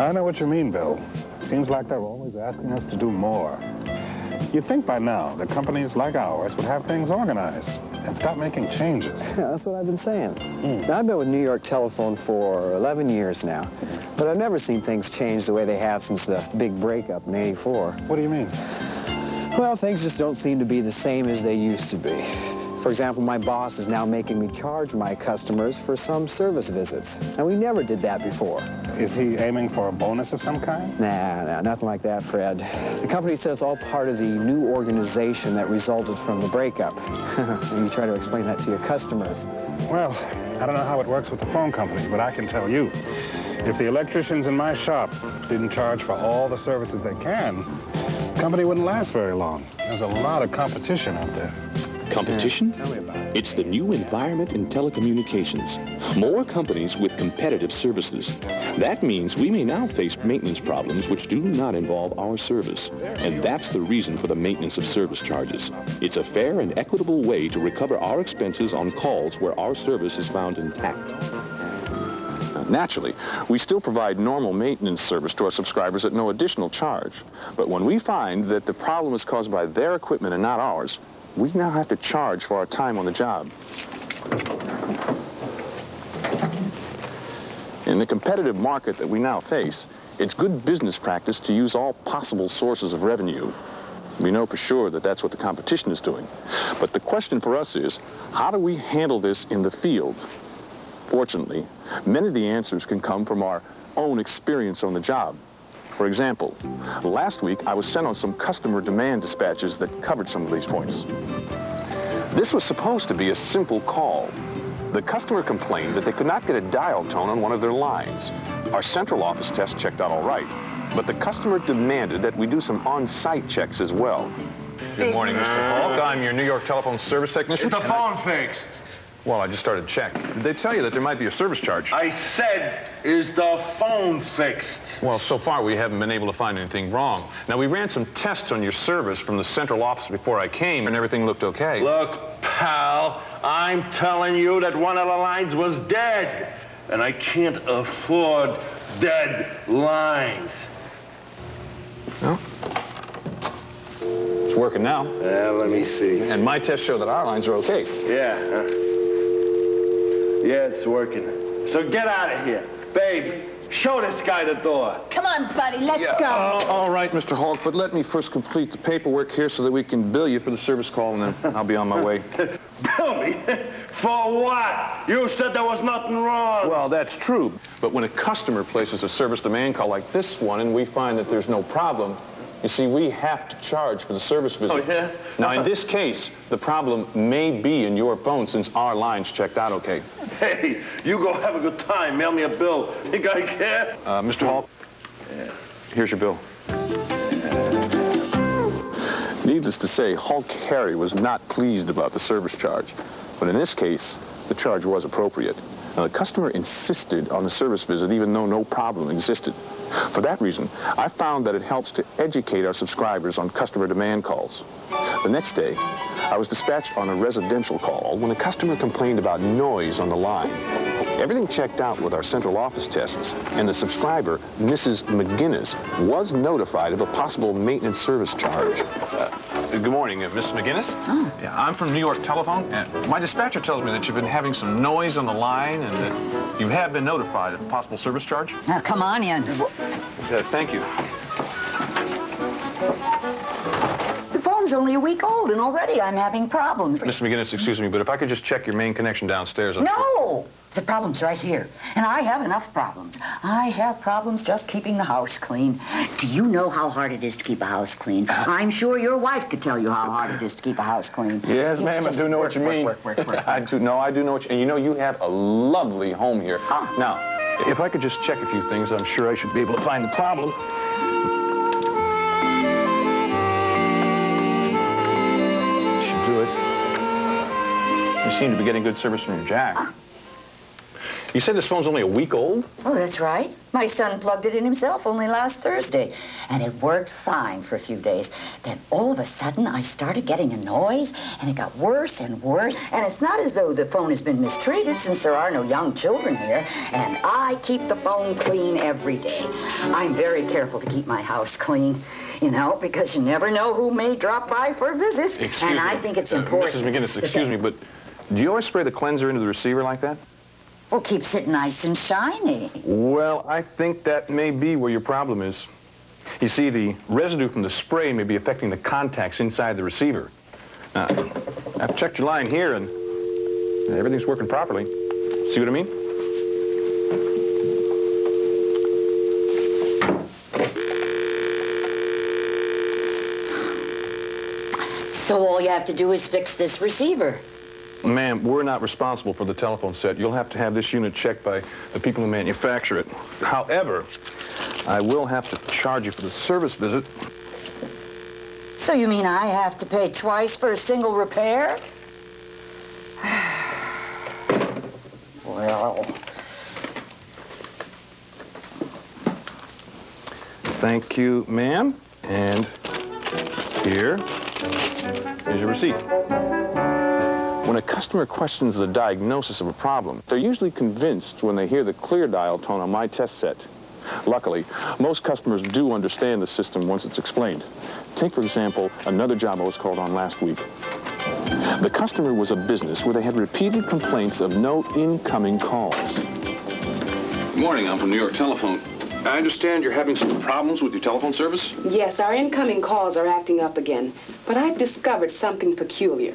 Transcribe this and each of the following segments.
I know what you mean, Bill. Seems like they're always asking us to do more. You'd think by now that companies like ours would have things organized and stop making changes. Yeah, that's what I've been saying. Now, I've been with New York Telephone for 11 years now, but I've never seen things change the way they have since the big breakup in '84. What do you mean? Well, things just don't seem to be the same as they used to be. For example, my boss is now making me charge my customers for some service visits, and we never did that before. Is he aiming for a bonus of some kind? Nah, nothing like that, Fred. The company says it's all part of the new organization that resulted from the breakup. And you try to explain that to your customers. Well, I don't know how it works with the phone companies, but I can tell you, if the electricians in my shop didn't charge for all the services they can, the company wouldn't last very long. There's a lot of competition out there. Competition? Tell me about it. It's the new environment in telecommunications. More companies with competitive services. That means we may now face maintenance problems which do not involve our service. And that's the reason for the maintenance of service charges. It's a fair and equitable way to recover our expenses on calls where our service is found intact. Naturally, we still provide normal maintenance service to our subscribers at no additional charge. But when we find that the problem is caused by their equipment and not ours, we now have to charge for our time on the job. In the competitive market that we now face, it's good business practice to use all possible sources of revenue. We know for sure that that's what the competition is doing. But the question for us is, how do we handle this in the field? Fortunately, many of the answers can come from our own experience on the job. For example, last week I was sent on some customer demand dispatches that covered some of these points. This was supposed to be a simple call. The customer complained that they could not get a dial tone on one of their lines. Our central office test checked out all right, but the customer demanded that we do some on-site checks as well. Good morning, Mr. Falk. I'm your New York Telephone service technician. Is the phone fixed? Well, I just started check. Did they tell you that there might be a service charge? I said, is the phone fixed? Well, so far we haven't been able to find anything wrong. Now, we ran some tests on your service from the central office before I came, and everything looked okay. Look, pal, I'm telling you that one of the lines was dead, and I can't afford dead lines. No? It's working now. Let me see. And my tests show that our lines are okay. Yeah, it's working. So get out of here. Babe, show this guy the door. Come on, buddy, let's go. All right, Mr. Hulk, but let me first complete the paperwork here so that we can bill you for the service call, and then I'll be on my way. Bill me? For what? You said there was nothing wrong. Well, that's true. But when a customer places a service demand call like this one and we find that there's no problem, you see, we have to charge for the service visit. Oh, yeah? Now, in this case, the problem may be in your phone since our line's checked out okay. Hey, you go have a good time. Mail me a bill. Think I care? Mr. Hulk, here's your bill. Needless to say, Hulk Harry was not pleased about the service charge. But in this case, the charge was appropriate. Now, the customer insisted on the service visit even though no problem existed. For that reason, I found that it helps to educate our subscribers on customer demand calls. The next day, I was dispatched on a residential call when a customer complained about noise on the line. Everything checked out with our central office tests, and the subscriber, Mrs. McGinnis, was notified of a possible maintenance service charge. Good morning, Mrs. McGinnis. Oh. Yeah, I'm from New York Telephone, and my dispatcher tells me that you've been having some noise on the line and that you have been notified of a possible service charge. Now, come on in. Thank you. The phone's only a week old, and already I'm having problems. Mrs. McGinnis, excuse me, but if I could just check your main connection downstairs. No! The problem's right here. And I have enough problems. I have problems just keeping the house clean. Do you know how hard it is to keep a house clean? I'm sure your wife could tell you how hard it is to keep a house clean. Yes, ma'am, I do know what you mean. I do know what you... And you know, you have a lovely home here. Now, if I could just check a few things, I'm sure I should be able to find the problem. Should do it. You seem to be getting good service from your jack. You said this phone's only a week old? Oh, that's right. My son plugged it in himself only last Thursday, and it worked fine for a few days. Then all of a sudden, I started getting a noise, and it got worse and worse. And it's not as though the phone has been mistreated, since there are no young children here, and I keep the phone clean every day. I'm very careful to keep my house clean, you know, because you never know who may drop by for a visit. Excuse me. I think it's important. Mrs. McGinnis, excuse me, but do you always spray the cleanser into the receiver like that? Well, keeps it nice and shiny. Well, I think that may be where your problem is. You see, the residue from the spray may be affecting the contacts inside the receiver. Now, I've checked your line here, and everything's working properly. See what I mean? So all you have to do is fix this receiver. Ma'am, we're not responsible for the telephone set. You'll have to have this unit checked by the people who manufacture it. However, I will have to charge you for the service visit. So you mean I have to pay twice for a single repair? Well... Thank you, ma'am. And here is your receipt. When a customer questions the diagnosis of a problem, they're usually convinced when they hear the clear dial tone on my test set. Luckily, most customers do understand the system once it's explained. Take, for example, another job I was called on last week. The customer was a business where they had repeated complaints of no incoming calls. Good morning, I'm from New York Telephone. I understand you're having some problems with your telephone service? Yes, our incoming calls are acting up again. But I've discovered something peculiar.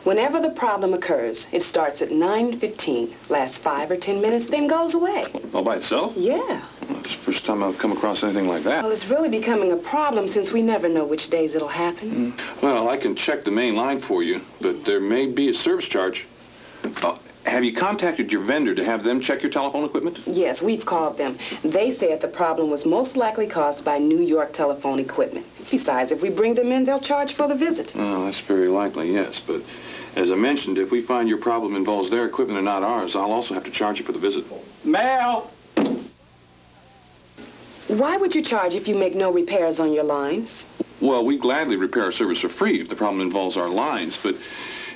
Whenever the problem occurs, it starts at 9:15, lasts 5 or 10 minutes, then goes away. All by itself? Yeah. Well, it's the first time I've come across anything like that. Well, it's really becoming a problem since we never know which days it'll happen. Well, I can check the main line for you, but there may be a service charge. Have you contacted your vendor to have them check your telephone equipment? Yes, we've called them. They said the problem was most likely caused by New York telephone equipment. Besides, if we bring them in, they'll charge for the visit. Oh, that's very likely, yes. But as I mentioned, if we find your problem involves their equipment and not ours, I'll also have to charge you for the visit. Mel! Why would you charge if you make no repairs on your lines? Well, we gladly repair our service for free if the problem involves our lines, but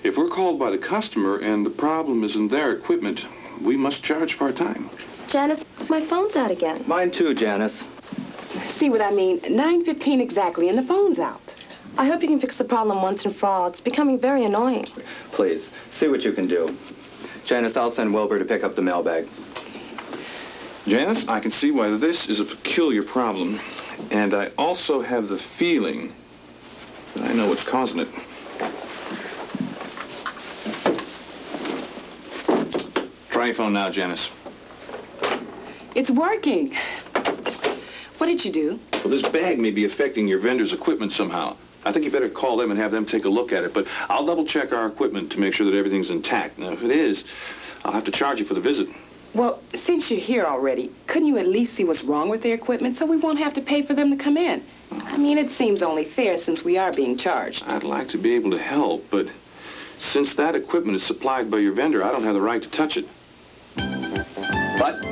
if we're called by the customer and the problem is in their equipment, we must charge for our time. Janice, my phone's out again. Mine too, Janice. See what I mean? 9:15 exactly, and the phone's out. I hope you can fix the problem once and for all. It's becoming very annoying. Please, see what you can do. Janice, I'll send Wilbur to pick up the mailbag. Janice, I can see why this is a peculiar problem, and I also have the feeling that I know what's causing it. Try your phone now, Janice. It's working. What did you do? Well, this bag may be affecting your vendor's equipment somehow. I think you better call them and have them take a look at it, but I'll double-check our equipment to make sure that everything's intact. Now, if it is, I'll have to charge you for the visit. Well, since you're here already, couldn't you at least see what's wrong with their equipment so we won't have to pay for them to come in? I mean, it seems only fair since we are being charged. I'd like to be able to help, but since that equipment is supplied by your vendor, I don't have the right to touch it. But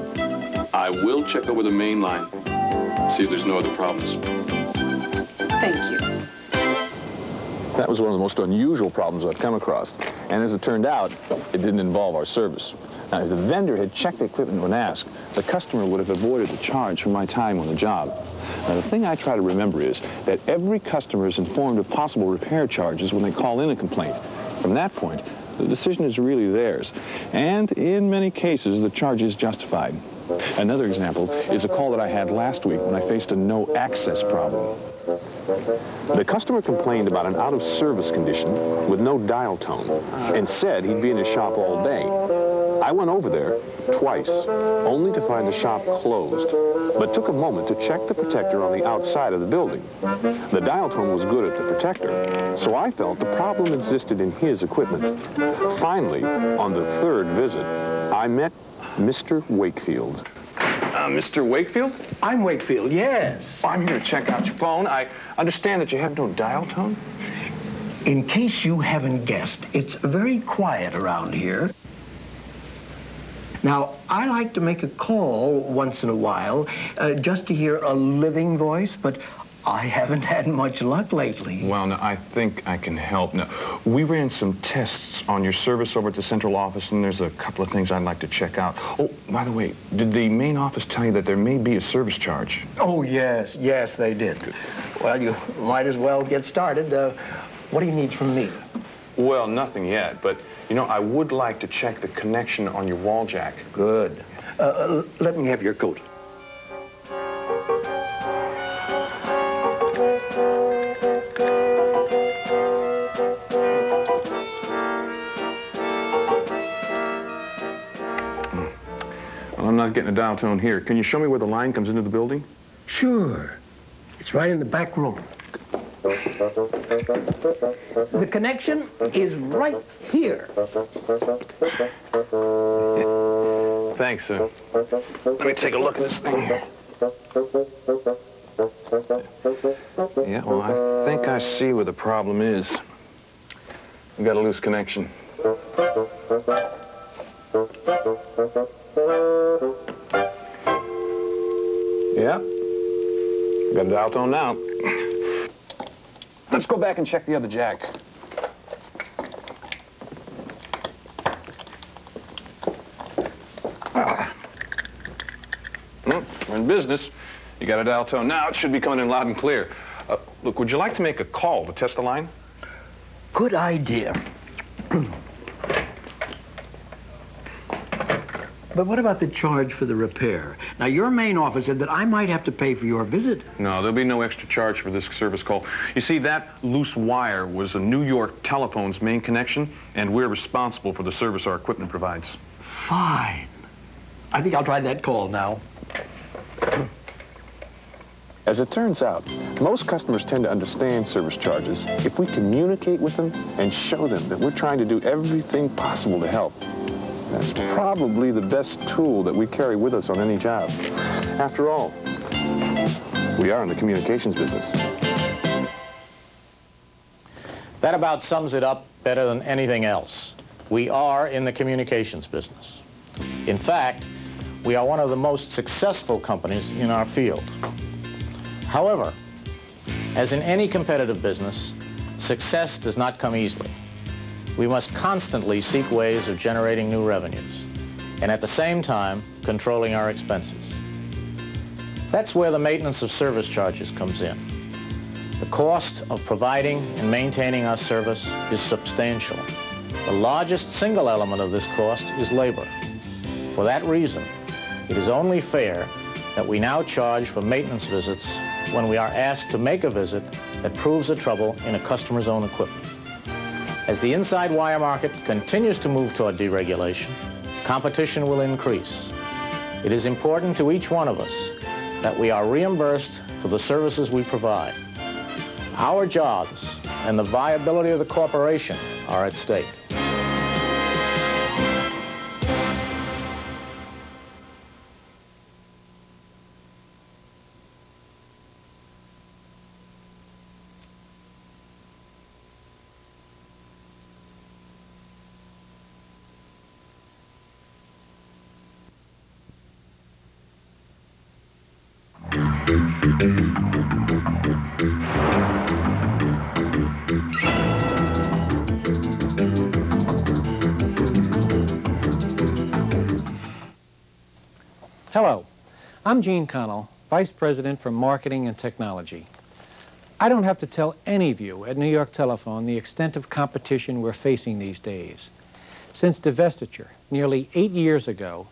I will check over the main line, see if there's no other problems. Thank you. That was one of the most unusual problems I've come across. And as it turned out, it didn't involve our service. Now, if the vendor had checked the equipment when asked, the customer would have avoided the charge for my time on the job. Now, the thing I try to remember is that every customer is informed of possible repair charges when they call in a complaint. From that point, the decision is really theirs. And in many cases, the charge is justified. Another example is a call that I had last week when I faced a no-access problem. The customer complained about an out-of-service condition with no dial tone and said he'd be in his shop all day. I went over there twice, only to find the shop closed, but took a moment to check the protector on the outside of the building. The dial tone was good at the protector, so I felt the problem existed in his equipment. Finally, on the third visit, I met Mr. Wakefield. Mr. Wakefield? I'm Wakefield, yes. I'm here to check out your phone. I understand that you have no dial tone. In case you haven't guessed, it's very quiet around here. Now, I like to make a call once in a while just to hear a living voice, but I haven't had much luck lately. Well, now, I think I can help. Now, we ran some tests on your service over at the central office, and there's a couple of things I'd like to check out. Oh, by the way, did the main office tell you that there may be a service charge? Oh, yes, they did. Good. Well, you might as well get started. What do you need from me? Well, nothing yet, but, you know, I would like to check the connection on your wall jack. Good. Let me have your coat. Well, I'm not getting a dial tone here. Can you show me where the line comes into the building? Sure. It's right in the back room. The connection is right here. Thanks, sir. Let me take a look at this thing here. Yeah, well, I think I see where the problem is. We've got a loose connection. Yeah. Got a dial tone now. Let's go back and check the other jack. We're in business. You got a dial tone now. It should be coming in loud and clear. Look, would you like to make a call to test the line? Good idea. But what about the charge for the repair? Now, your main office said that I might have to pay for your visit. No, there'll be no extra charge for this service call. You see, that loose wire was a New York telephone's main connection, and we're responsible for the service our equipment provides. Fine. I think I'll try that call now. As it turns out, most customers tend to understand service charges if we communicate with them and show them that we're trying to do everything possible to help. That's probably the best tool that we carry with us on any job. After all, we are in the communications business. That about sums it up better than anything else. We are in the communications business. In fact, we are one of the most successful companies in our field. However, as in any competitive business, success does not come easily. We must constantly seek ways of generating new revenues, and at the same time, controlling our expenses. That's where the maintenance of service charges comes in. The cost of providing and maintaining our service is substantial. The largest single element of this cost is labor. For that reason, it is only fair that we now charge for maintenance visits when we are asked to make a visit that proves a trouble in a customer's own equipment. As the inside wire market continues to move toward deregulation, competition will increase. It is important to each one of us that we are reimbursed for the services we provide. Our jobs and the viability of the corporation are at stake. Hello, I'm Gene Connell, Vice President for Marketing and Technology. I don't have to tell any of you at New York Telephone the extent of competition we're facing these days. Since divestiture, nearly 8 years ago,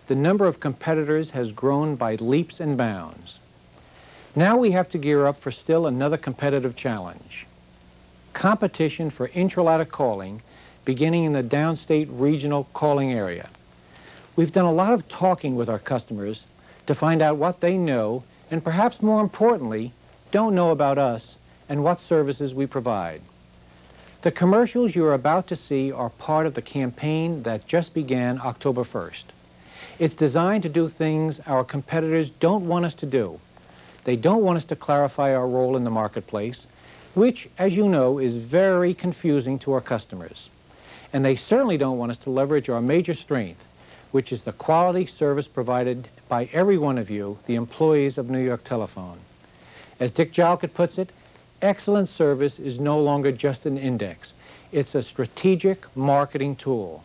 the number of competitors has grown by leaps and bounds. Now we have to gear up for still another competitive challenge. Competition for intralattic calling, beginning in the downstate regional calling area. We've done a lot of talking with our customers to find out what they know, and perhaps more importantly, don't know about us and what services we provide. The commercials you're about to see are part of the campaign that just began October 1st. It's designed to do things our competitors don't want us to do. They don't want us to clarify our role in the marketplace, which, as you know, is very confusing to our customers. And they certainly don't want us to leverage our major strength, which is the quality service provided by every one of you, the employees of New York Telephone. As Dick Jalkut puts it, excellent service is no longer just an index. It's a strategic marketing tool.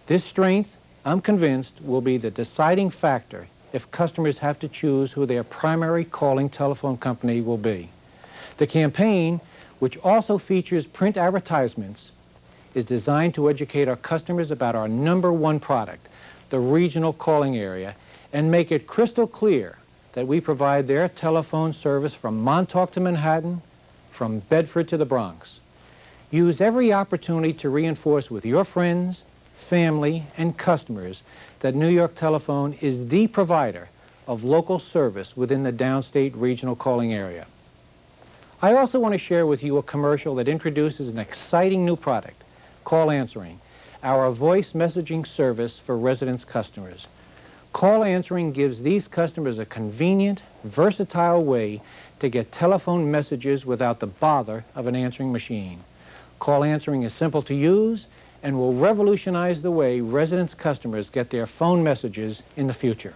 This strength, I'm convinced, will be the deciding factor if customers have to choose who their primary calling telephone company will be. The campaign, which also features print advertisements, is designed to educate our customers about our #1 product, the regional calling area, and make it crystal clear that we provide their telephone service from Montauk to Manhattan, from Bedford to the Bronx. Use every opportunity to reinforce with your friends, family, and customers that New York Telephone is the provider of local service within the downstate regional calling area. I also want to share with you a commercial that introduces an exciting new product, Call Answering, our voice messaging service for residence customers. Call Answering gives these customers a convenient, versatile way to get telephone messages without the bother of an answering machine. Call Answering is simple to use and will revolutionize the way residence customers get their phone messages in the future.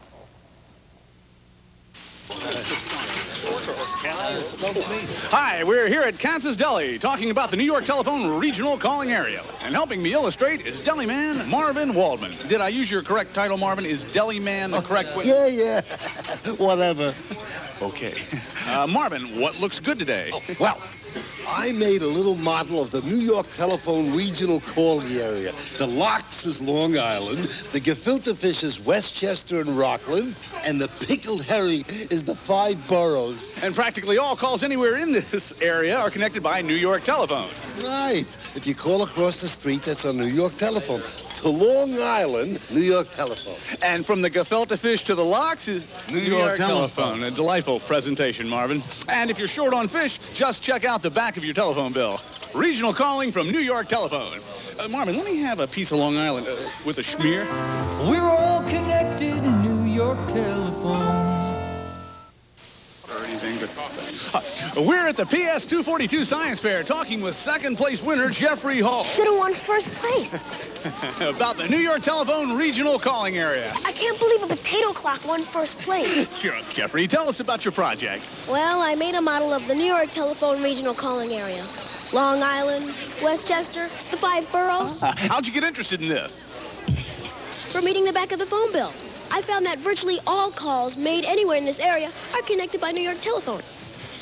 Hi, we're here at Kansas Deli talking about the New York Telephone regional calling area. And helping me illustrate is Deli Man Marvin Waldman. Did I use your correct title, Marvin? Is Deli Man the correct way? Yeah. Whatever. Okay. Marvin, what looks good today? Well, I made a little model of the New York Telephone regional calling area. The Locks is Long Island, the gefilte fish is Westchester and Rockland, and the pickled herring is the 5 boroughs. And practically all calls anywhere in this area are connected by New York Telephone. Right. If you call across the street, that's on New York Telephone. To Long Island, New York Telephone. And from the gefilte fish to the Locks is New York Telephone. A delightful presentation, Marvin. And if you're short on fish, just check out the back of your telephone bill. Regional calling from New York Telephone. Marvin, let me have a piece of Long Island with a schmear. We're all connected, New York Telephone. Or anything but... We're at the PS 242 Science Fair talking with second place winner Jeffrey Hall. Should have won first place. About the New York Telephone regional calling area. I can't believe a potato clock won first place. Sure, Jeffrey, tell us about your project. Well, I made a model of the New York Telephone regional calling area. Long Island, Westchester, the 5 boroughs. How'd you get interested in this? From reading the back of the phone bill. I found that virtually all calls made anywhere in this area are connected by New York Telephone.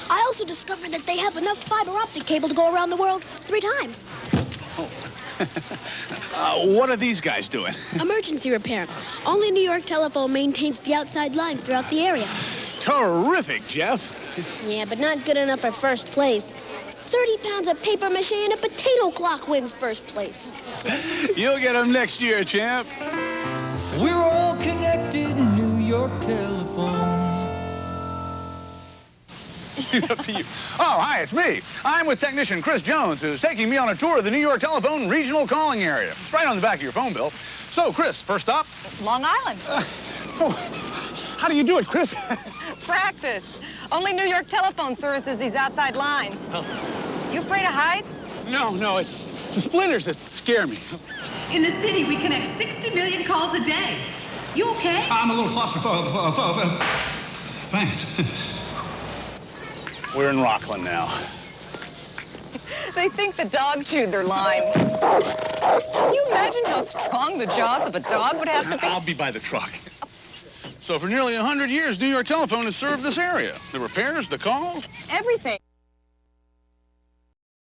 I also discovered that they have enough fiber optic cable to go around the world 3 times. What are these guys doing? Emergency repair. Only New York Telephone maintains the outside line throughout the area. Terrific, Jeff. Yeah, but not good enough for first place. 30 pounds of paper mache and a potato clock wins first place. You'll get them next year, champ. We're all connected, New York Telephone. Up to you. Oh, hi, it's me. I'm with technician Chris Jones, who's taking me on a tour of the New York Telephone regional calling area. It's right on the back of your phone bill. So, Chris, first stop? Long Island. How do you do it, Chris? Practice. Only New York Telephone services these outside lines. Oh. You afraid of heights? No, it's the splinters that scare me. In the city, we connect 60 million calls a day. You okay? I'm a little claustrophobic. Thanks. We're in Rockland now. They think the dog chewed their line. Can you imagine how strong the jaws of a dog would have to be? I'll be by the truck. So for nearly 100 years, New York Telephone has served this area. The repairs, the calls. Everything.